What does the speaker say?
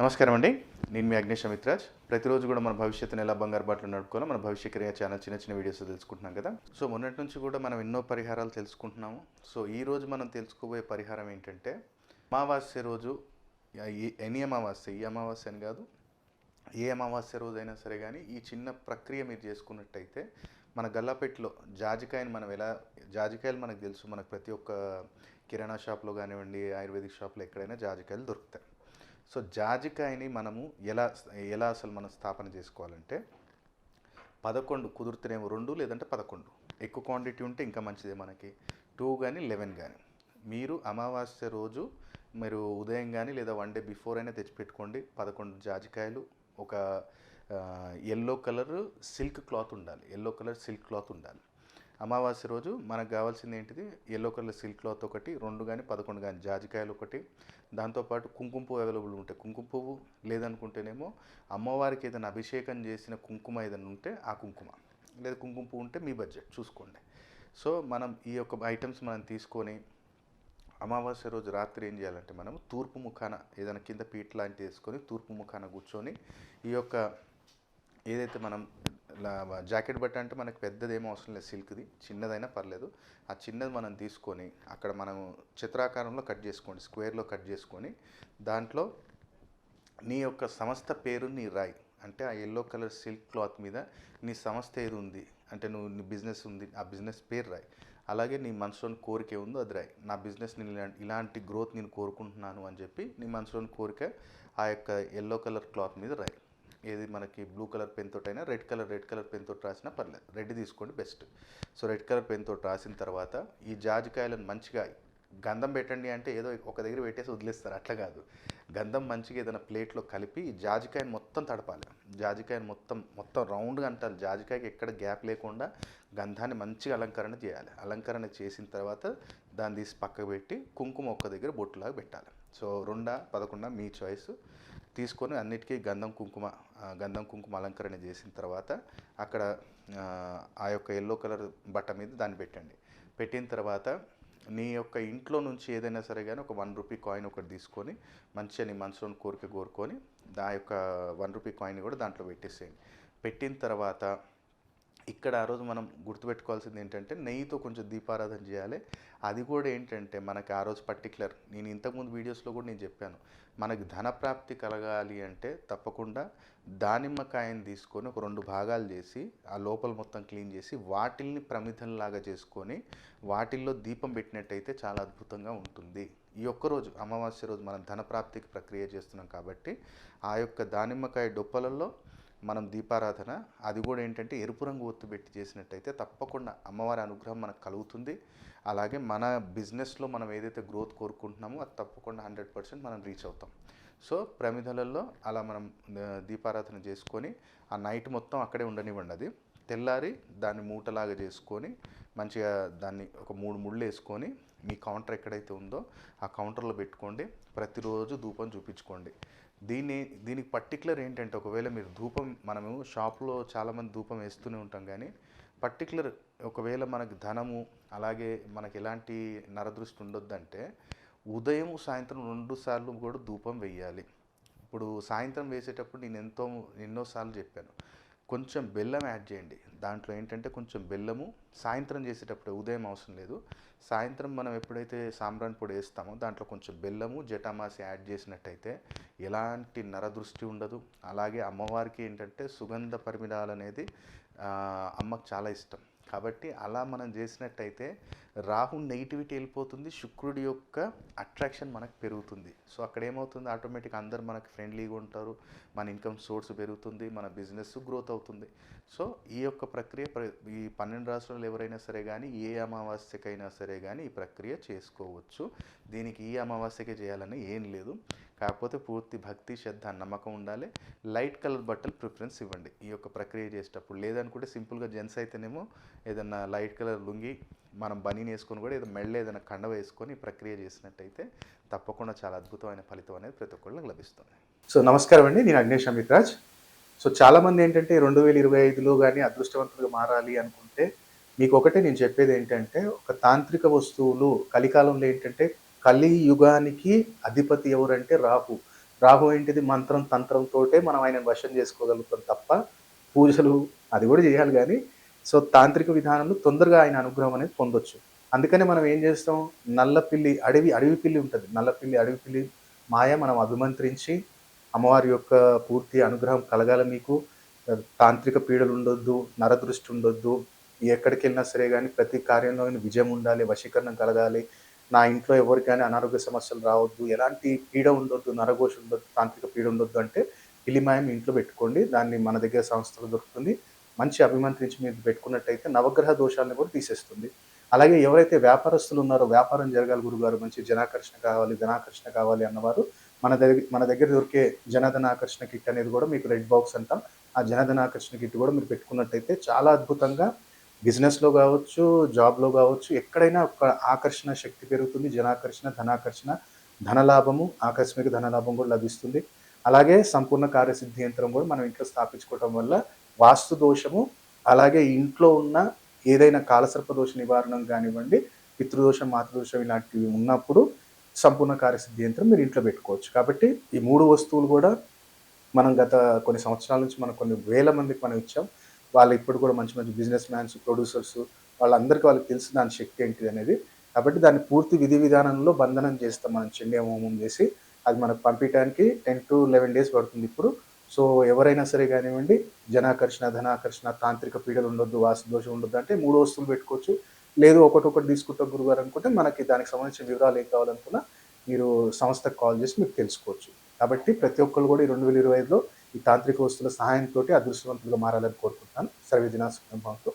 నమస్కారం అండి. నేను మీ అగ్నేష్ అమిత్రాజ్. ప్రతిరోజు కూడా మన భవిష్యత్తుని ఎలా బంగారు బాటలో నడుపుకోవాలో మన భవిష్య క్రియ ఛానల్ చిన్న చిన్న వీడియోస్ తెలుసుకుంటున్నాం కదా. సో మొన్నటి నుంచి కూడా మనం ఎన్నో పరిహారాలు తెలుసుకుంటున్నాము. సో ఈరోజు మనం తెలుసుకోబోయే పరిహారం ఏంటంటే అమావాస్య రోజు ఎనీ అమావాస్య, ఈ అమావాస్య అని కాదు, ఏ అమావాస్య రోజైనా సరే కానీ ఈ చిన్న ప్రక్రియ మీరు చేసుకున్నట్టయితే మన గల్లాపెట్టిలో జాజికాయని మనం జాజికాయలు మనకు తెలుసు, మనకు ప్రతి ఒక్క కిరాణా షాప్లో కానివ్వండి, ఆయుర్వేదిక్ షాప్లో ఎక్కడైనా జాజికాయలు దొరుకుతాయి. సో జాజికాయని మనము ఎలా అసలు మనం స్థాపన చేసుకోవాలంటే 11 కుదిరితేనేమో 2 లేదంటే 11, ఎక్కువ క్వాంటిటీ ఉంటే ఇంకా మంచిదే, మనకి 2 కానీ 11 కానీ మీరు అమావాస్య రోజు మీరు ఉదయం కానీ లేదా 1 డే బిఫోర్ అయినా తెచ్చిపెట్టుకోండి. 11 జాజికాయలు, ఒక ఎల్లో కలర్ సిల్క్ క్లాత్ ఉండాలి. అమావాస్య రోజు మనకు కావాల్సింది ఏంటిది? ఎల్లో కలర్ సిల్క్ క్లాత్ ఒకటి, 2 కానీ 11 కానీ జాజికాయలు ఒకటి, దాంతోపాటు కుంకుమ పువ్వు అవైలబుల్ ఉంటే కుంకుమ పువ్వు, లేదనుకుంటేనేమో అమ్మవారికి ఏదైనా అభిషేకం చేసిన కుంకుమ ఏదైనా ఉంటే ఆ కుంకుమ, లేదా కుంకుమ పువ్వు ఉంటే మీ బడ్జెట్ చూసుకోండి. సో మనం ఈ యొక్క ఐటమ్స్ మనం తీసుకొని అమావాస్య రోజు రాత్రి ఏం చేయాలంటే మనం తూర్పు ముఖాన ఏదైనా కింద పీట లాంటివి వేసుకొని తూర్పు ముఖాన కూర్చొని ఈ యొక్క ఏదైతే మనం జాకెట్ బట్ట అంటే మనకు పెద్దదేమో అవసరం లేదు, సిల్క్ది చిన్నదైనా పర్లేదు, ఆ చిన్నది మనం తీసుకొని అక్కడ మనం చిత్రాకారంలో కట్ చేసుకోండి, స్క్వేర్లో కట్ చేసుకొని దాంట్లో నీ యొక్క సంస్థ పేరు నీ రాయి, అంటే ఆ ఎల్లో కలర్ సిల్క్ క్లాత్ మీద నీ సంస్థ ఏది ఉంది అంటే నీ బిజినెస్ ఉంది ఆ బిజినెస్ పేరు రాయి. అలాగే నీ మనసులోని కోరిక ఉందో అది రాయి. నా బిజినెస్ నేను ఇలాంటి గ్రోత్ నేను కోరుకుంటున్నాను అని చెప్పి నీ మనసులోని కోరిక ఆ యొక్క ఎల్లో కలర్ క్లాత్ మీద రాయి. ఏది మనకి బ్లూ కలర్ పెన్ తోటైనా రెడ్ కలర్ పెన్ తోటి రాసినా పర్లేదు, రెడ్ తీసుకోండి best. So red colour pen తోటి రాసిన తర్వాత ఈ జాజికాయలను మంచిగా గంధం పెట్టండి అంటే ఏదో ఒక దగ్గర పెట్టేసి వదిలేస్తారు, అట్లా కాదు. గంధం మంచిగా ఏదైనా ప్లేట్లో కలిపి ఈ జాజికాయను మొత్తం తడపాలి. జాజికాయను మొత్తం రౌండ్గా అంటారు. జాజికాయకి ఎక్కడ గ్యాప్ లేకుండా గంధాన్ని మంచిగా అలంకరణ చేయాలి. అలంకరణ చేసిన తర్వాత దాన్ని తీసి పక్కకు పెట్టి కుంకుమ ఒక్క దగ్గర బొట్టులాగా పెట్టాలి. సో 2 11 మీ చాయిస్ తీసుకొని అన్నిటికీ గంధం కుంకుమ అలంకరణ చేసిన తర్వాత అక్కడ ఆ యొక్క ఎల్లో కలర్ బట్ట మీద దాన్ని పెట్టండి. పెట్టిన తర్వాత నీ యొక్క ఇంట్లో నుంచి ఏదైనా సరే కానీ ఒక 1 రూపీ కాయిన్ ఒకటి తీసుకొని మంచిగా నీ మనసులోని కోరిక కోరుకొని ఆ యొక్క 1 రూపీ కాయిన్ కూడా దాంట్లో పెట్టేసేయండి. పెట్టిన తర్వాత ఇక్కడ ఆ రోజు మనం గుర్తుపెట్టుకోవాల్సింది ఏంటంటే నెయ్యితో కొంచెం దీపారాధన చేయాలి. అది కూడా ఏంటంటే మనకి ఆ రోజు పర్టికులర్, నేను ఇంతకుముందు వీడియోస్లో కూడా నేను చెప్పాను, మనకి ధనప్రాప్తి కలగాలి అంటే తప్పకుండా దానిమ్మకాయని తీసుకొని ఒక 2 భాగాలు చేసి ఆ లోపల మొత్తం క్లీన్ చేసి వాటిల్ని ప్రమిదల్లాగా చేసుకొని వాటిల్లో దీపం పెట్టినట్టయితే చాలా అద్భుతంగా ఉంటుంది. ఈ ఒక్కరోజు అమావాస్య రోజు మనం ధనప్రాప్తికి ప్రక్రియ చేస్తున్నాం కాబట్టి ఆ యొక్క దానిమ్మకాయ డొప్పలలో మనం దీపారాధన, అది కూడా ఏంటంటే ఎరుపు రంగు ఒత్తు పెట్టి చేసినట్టయితే తప్పకుండా అమ్మవారి అనుగ్రహం మనకు కలుగుతుంది. అలాగే మన బిజినెస్లో మనం ఏదైతే గ్రోత్ కోరుకుంటున్నామో అది తప్పకుండా 100% మనం రీచ్ అవుతాం. సో ప్రమిదలలో అలా మనం దీపారాధన చేసుకొని ఆ నైట్ మొత్తం అక్కడే ఉండనివ్వండి. అది తెల్లారి దాన్ని మూటలాగా చేసుకొని మంచిగా దాన్ని ఒక 3 ముళ్ళు వేసుకొని మీ కౌంటర్ ఎక్కడైతే ఉందో ఆ కౌంటర్లో పెట్టుకోండి. ప్రతిరోజు ధూపం చూపించుకోండి. దీనికి పర్టికులర్ ఏంటంటే ఒకవేళ మీరు ధూపం, మనము షాప్లో చాలామంది ధూపం వేస్తూనే ఉంటాం, కానీ పర్టికులర్ ఒకవేళ మనకు ధనము అలాగే మనకి ఎలాంటి నరదృష్టి ఉండొద్దంటే ఉదయం సాయంత్రం 2 సార్లు కూడా ధూపం వేయాలి. ఇప్పుడు సాయంత్రం వేసేటప్పుడు నేను ఎన్నోసార్లు చెప్పాను, కొంచెం బెల్లం యాడ్ చేయండి. దాంట్లో ఏంటంటే కొంచెం బెల్లము సాయంత్రం చేసేటప్పుడు, ఉదయం అవసరం లేదు, సాయంత్రం మనం ఎప్పుడైతే సాంబ్రాణి పొడి వేస్తామో దాంట్లో కొంచెం బెల్లము జటామాసి యాడ్ చేసినట్టయితే ఎలాంటి నరదృష్టి ఉండదు. అలాగే అమ్మవారికి ఏంటంటే సుగంధ పరిమళాలు అనేది అమ్మకు చాలా ఇష్టం కాబట్టి అలా మనం చేసినట్టయితే రాహు నెగిటివిటీ వెళ్ళిపోతుంది, శుక్రుడి యొక్క అట్రాక్షన్ మనకు పెరుగుతుంది. సో అక్కడ ఏమవుతుంది, ఆటోమేటిక్గా అందరు మనకు ఫ్రెండ్లీగా ఉంటారు, మన ఇన్కమ్ సోర్స్ పెరుగుతుంది, మన బిజినెస్ గ్రోత్ అవుతుంది. సో ఈ యొక్క ప్రక్రియ ఈ 12 రాష్ట్రాలు ఎవరైనా సరే కానీ ఏ అమావాస్యకైనా సరే కానీ ఈ ప్రక్రియ చేసుకోవచ్చు. దీనికి ఈ అమావాస్యకే చేయాలని ఏం లేదు, కాకపోతే పూర్తి భక్తి శ్రద్ధ నమ్మకం ఉండాలి. లైట్ కలర్ బట్టలు ప్రిఫరెన్స్ ఇవ్వండి ఈ యొక్క ప్రక్రియ చేసేటప్పుడు. లేదనుకుంటే సింపుల్గా జెంట్స్ అయితేనేమో ఏదన్నా లైట్ కలర్ లుంగి మనం బనీని వేసుకొని కూడా మెడలో ఏదైనా కండ వేసుకొని ప్రక్రియ చేసినట్టయితే తప్పకుండా చాలా అద్భుతమైన ఫలితం అనేది ప్రతి ఒక్కళ్ళకి లభిస్తుంది. సో నమస్కారం అండి, నేను అగ్నేష్ అమిత్రాజ్. సో చాలామంది ఏంటంటే 2025లో కానీ అదృష్టవంతులుగా మారాలి అనుకుంటే మీకు ఒకటే నేను చెప్పేది ఏంటంటే, ఒక తాంత్రిక వస్తువులు కలికాలంలో ఏంటంటే కలియుగానికి అధిపతి ఎవరంటే రాహు. రాహు ఏంటిది మంత్రం, తంత్రంతోటే మనం ఆయనను వశం చేసుకోగలుగుతాం తప్ప, పూజలు అది గూడా జేయాలి గానీ, సో, తాంత్రిక విధానంలో తొందరగా ఆయన అనుగ్రహం అనేది పొందొచ్చు. అందుకనే మనం ఏం జేస్తాం, నల్ల పిల్లి అడవి పిల్లి ఉంటది. నల్ల పిల్లి, అడవి పిల్లి మాయ మనం అభిమంత్రించి, అమ్మవారి యొక్క పూర్తి అనుగ్రహం కలగాల మీకు, తాంత్రిక పీడలుండొద్దు, నరదృష్టి ఉండొద్దు, ఎక్కడికెళ్ళినా సరే గానీ ప్రతి కార్యంలో విజయం ఉండాలి, వశీకరణం కలగాలి, నా ఇంట్లో ఎవరికి గాని అనారోగ్య సమస్యలు రావద్దు, ఎలాంటి పీడ ఉండొద్దు, నరఘోష ఉండొద్దు, తాంత్రిక పీడ ఉండొద్దు అంటే పిల్లిమాయ మీ ఇంట్లో పెట్టుకోండి. దాన్ని మన దగ్గర సంస్థలో దొరుకుతుంది. మంచి అభిమంత్రించి మీరు పెట్టుకున్నట్టయితే నవగ్రహ దోషాలను కూడా తీసేస్తుంది. అలాగే ఎవరైతే వ్యాపారస్తులు ఉన్నారో వ్యాపారం జరగాలి గురుగారు, మంచి జనాకర్షణ కావాలి, ధనాకర్షణ కావాలి అన్నవారు మన దగ్గర దొరికే జనధనాకర్షణ కిట్ అనేది కూడా మీకు రెడ్ బాక్స్ అంటాం. ఆ జనధనాకర్షణ కిట్ కూడా మీరు పెట్టుకున్నట్టయితే చాలా అద్భుతంగా బిజినెస్‌లో గావచ్చు, జాబ్‌లో గావచ్చు, ఎక్కడైనా ఒక ఆకర్షణ శక్తి పెరుగుతుంది. జనాకర్షణ, ధనాకర్షణ, ధనలాభము, ఆకస్మిక ధనలాభం గూడా లభిస్తుంది. అలాగే సంపూర్ణ కార్యసిద్ధి యంత్రం గూడా మనం ఇంట్లో స్థాపించుకోవటం వల్ల వాస్తు దోషము, అలాగే ఇంట్లో ఉన్న ఏదైనా కాలసర్ప దోష నివారణం గానివ్వండి, పితృదోషం, మాతృదోషం ఇలాంటివి ఉన్నప్పుడు సంపూర్ణ కార్యసిద్ధి యంత్రం మీరు ఇంట్లో పెట్టుకోవచ్చు. కాబట్టి ఈ 3 వస్తువులు గూడా మనం గత కొన్ని సంవత్సరాల నుంచి మనం కొన్ని వేల మందికి మనం ఇచ్చాం. వాళ్ళు ఇప్పుడు కూడా మంచి మంచి బిజినెస్ మ్యాన్స్, ప్రొడ్యూసర్స్ వాళ్ళకి తెలుసు దాని శక్తి ఏంటిదనేది. కాబట్టి దాన్ని పూర్తి విధి విధానంలో బంధనం చేస్తాం మనం చండీ హోమం చేసి. అది మనకు పంపియటానికి 10-11 డేస్ పడుతుందిప్పుడు. సో, ఎవరైనా సరే గానివ్వండి, జనాకర్షణ, ధనాకర్షణ, తాంత్రిక పీడలు ఉండొద్దు, వాస్తు దోషం ఉండొద్దు అంటే 3 వస్తువులు పెట్టుకోవచ్చు. లేదు ఒకటొకటి తీసుకుంటాం గురుగారు అనుకుంటే మనకి దానికి సంబంధించిన వివరాలు ఏం కావాలనుకున్నా మీరు సంస్థకు కాల్ చేసి మీరు తెలుసుకోవచ్చు. కాబట్టి ప్రతి ఒక్కళ్ళు కూడా ఈ 2025లో ఈ తాంత్రిక వస్తువుల సహాయంతోటి అదృష్టవంతులుగా మారాలని కోరుకుంటున్నాను. సర్వే జనా సుఖినో భవంతు.